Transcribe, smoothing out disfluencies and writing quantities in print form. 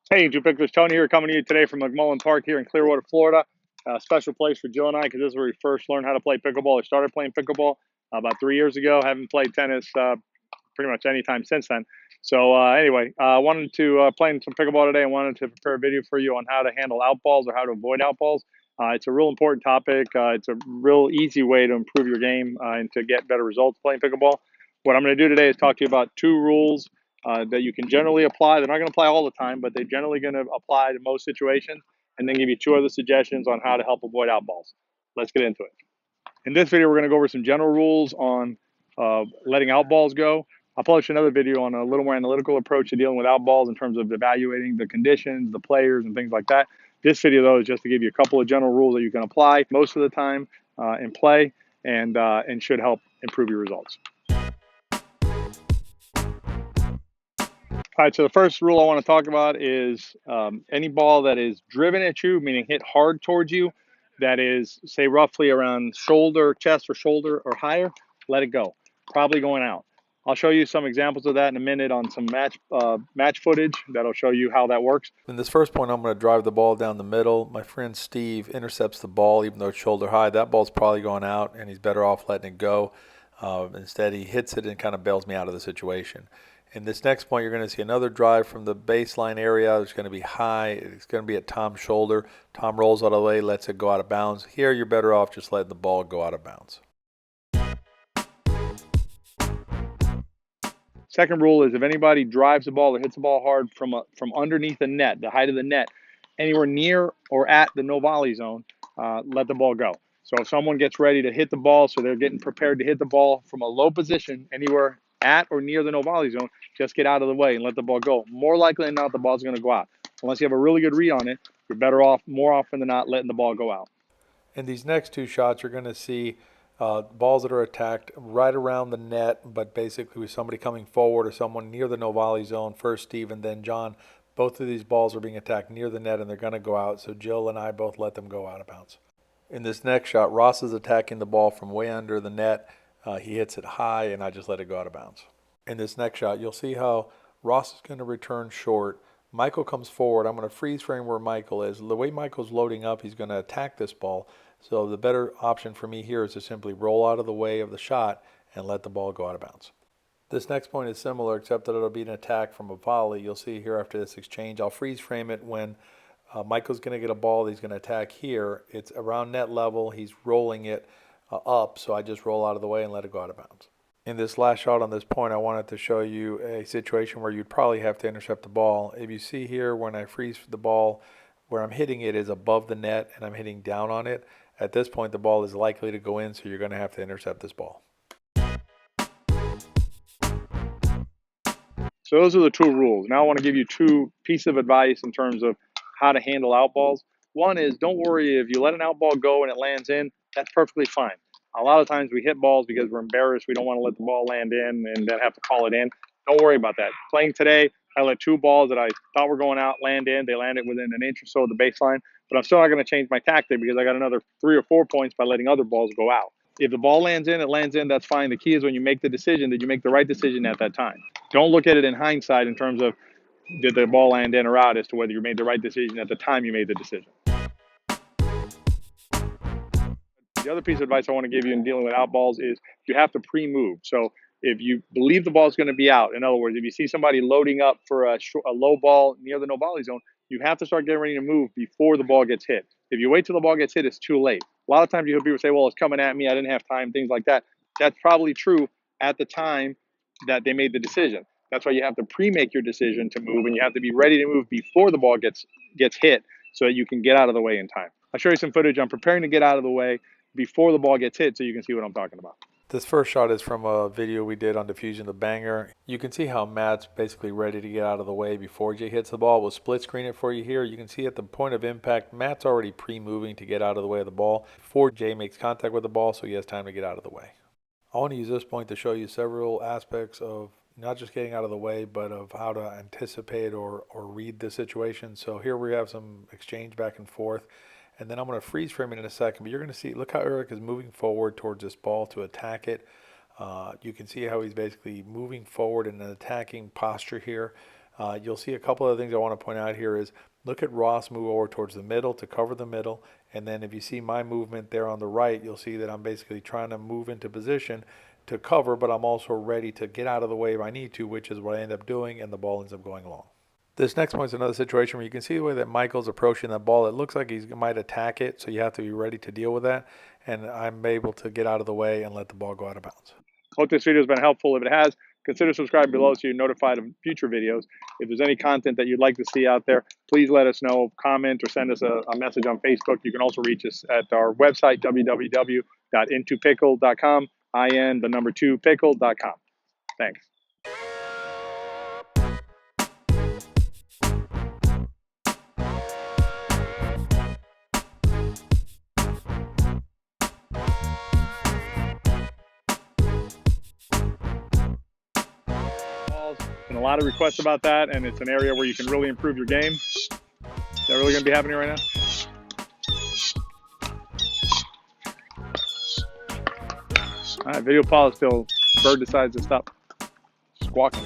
Hey, Drew Pickers, Tony here, coming to you today from McMullen Park here in Clearwater, Florida. A special place for Jill and I because this is where we first learned how to play pickleball. I started playing pickleball about 3 years ago. Haven't played tennis pretty much any time since then. So anyway, I wanted to play some pickleball today and wanted to prepare a video for you on how to handle out balls or how to avoid out balls. It's a real important topic. It's a real easy way to improve your game and to get better results playing pickleball. What I'm going to do today is talk to you about two rules that you can generally apply. They're not going to apply all the time, but they're generally going to apply to most situations, and then give you two other suggestions on how to help avoid out balls. Let's get into it. In this video, we're going to go over some general rules on letting out balls go. I'll publish another video on a little more analytical approach to dealing with out balls in terms of evaluating the conditions, the players, and things like that. This video, though, is just to give you a couple of general rules that you can apply most of the time in play and should help improve your results. All right, so the first rule I want to talk about is any ball that is driven at you, meaning hit hard towards you, that is, say, roughly around shoulder, chest, or shoulder or higher, let it go. Probably going out. I'll show you some examples of that in a minute on some match footage that'll show you how that works. In this first point, I'm going to drive the ball down the middle. My friend Steve intercepts the ball, even though it's shoulder high. That ball's probably going out, and he's better off letting it go. Instead, he hits it and kind of bails me out of the situation. In this next point, you're going to see another drive from the baseline area. It's going to be high. It's going to be at Tom's shoulder. Tom rolls out of the way, lets it go out of bounds. Here, you're better off just letting the ball go out of bounds. Second rule is if anybody drives the ball or hits the ball hard from underneath the net, the height of the net, anywhere near or at the no volley zone, let the ball go. So if someone gets ready to hit the ball, so they're getting prepared to hit the ball from a low position, anywhere at or near the no volley zone, just get out of the way and let the ball go. More likely than not, the ball's going to go out. Unless you have a really good read on it, you're better off, more often than not, letting the ball go out. In these next two shots, you're going to see balls that are attacked right around the net, but basically with somebody coming forward or someone near the no volley zone, first Steve and then John. Both of these balls are being attacked near the net and they're going to go out, so Jill and I both let them go out of bounds. In this next shot, Ross is attacking the ball from way under the net. He hits it high and I just let it go out of bounds. In this next shot, you'll see how Ross is going to return short. Michael comes forward. I'm going to freeze frame where Michael is. The way Michael's loading up, he's going to attack this ball. So the better option for me here is to simply roll out of the way of the shot and let the ball go out of bounds. This next point is similar, except that it'll be an attack from a volley. You'll see here after this exchange, I'll freeze frame it when Michael's going to get a ball that he's going to attack here. It's around net level. He's rolling it up, so I just roll out of the way and let it go out of bounds. In this last shot on this point, I wanted to show you a situation where you'd probably have to intercept the ball. If you see here, when I freeze the ball, where I'm hitting it is above the net and I'm hitting down on it. At this point, the ball is likely to go in, so you're going to have to intercept this ball. So those are the two rules. Now I want to give you two pieces of advice in terms of how to handle out balls. One is don't worry if you let an out ball go and it lands in, that's perfectly fine. A lot of times we hit balls because we're embarrassed. We don't want to let the ball land in and then have to call it in. Don't worry about that. Playing today, I let two balls that I thought were going out land in. They landed within an inch or so of the baseline, but I'm still not going to change my tactic because I got another 3 or 4 points by letting other balls go out. If the ball lands in, it lands in, that's fine. The key is when you make the decision, did you make the right decision at that time? Don't look at it in hindsight in terms of did the ball land in or out as to whether you made the right decision at the time you made the decision. The other piece of advice I want to give you in dealing with out balls is you have to pre-move. So if you believe the ball is going to be out, in other words, if you see somebody loading up for a low ball near the no volley zone, you have to start getting ready to move before the ball gets hit. If you wait till the ball gets hit, it's too late. A lot of times you hear people say, well, it's coming at me, I didn't have time, things like that. That's probably true at the time that they made the decision. That's why you have to pre-make your decision to move, and you have to be ready to move before the ball gets hit so that you can get out of the way in time. I'll show you some footage. I'm preparing to get out of the way before the ball gets hit so you can see what I'm talking about. This first shot is from a video we did on diffusing the banger. You can see how Matt's basically ready to get out of the way before Jay hits the ball. We'll split screen it for you here. You can see at the point of impact, Matt's already pre-moving to get out of the way of the ball before Jay makes contact with the ball, so he has time to get out of the way. I want to use this point to show you several aspects of not just getting out of the way, but of how to anticipate or read the situation. So here we have some exchange back and forth. And then I'm going to freeze frame it in a second, but you're going to see, look how Eric is moving forward towards this ball to attack it. You can see how he's basically moving forward in an attacking posture here. You'll see a couple of things I want to point out here is look at Ross move over towards the middle to cover the middle. And then if you see my movement there on the right, you'll see that I'm basically trying to move into position to cover, but I'm also ready to get out of the way if I need to, which is what I end up doing, and the ball ends up going long. This next one is another situation where you can see the way that Michael's approaching the ball. It looks like he might attack it, so you have to be ready to deal with that. And I'm able to get out of the way and let the ball go out of bounds. Hope this video has been helpful. If it has, consider subscribing below so you're notified of future videos. If there's any content that you'd like to see out there, please let us know, comment, or send us a message on Facebook. You can also reach us at our website, www.intopickle.com, pickle.com. Thanks. And a lot of requests about that, and it's an area where you can really improve your game. Is that really going to be happening right now? All right, video pause till Bird decides to stop squawking.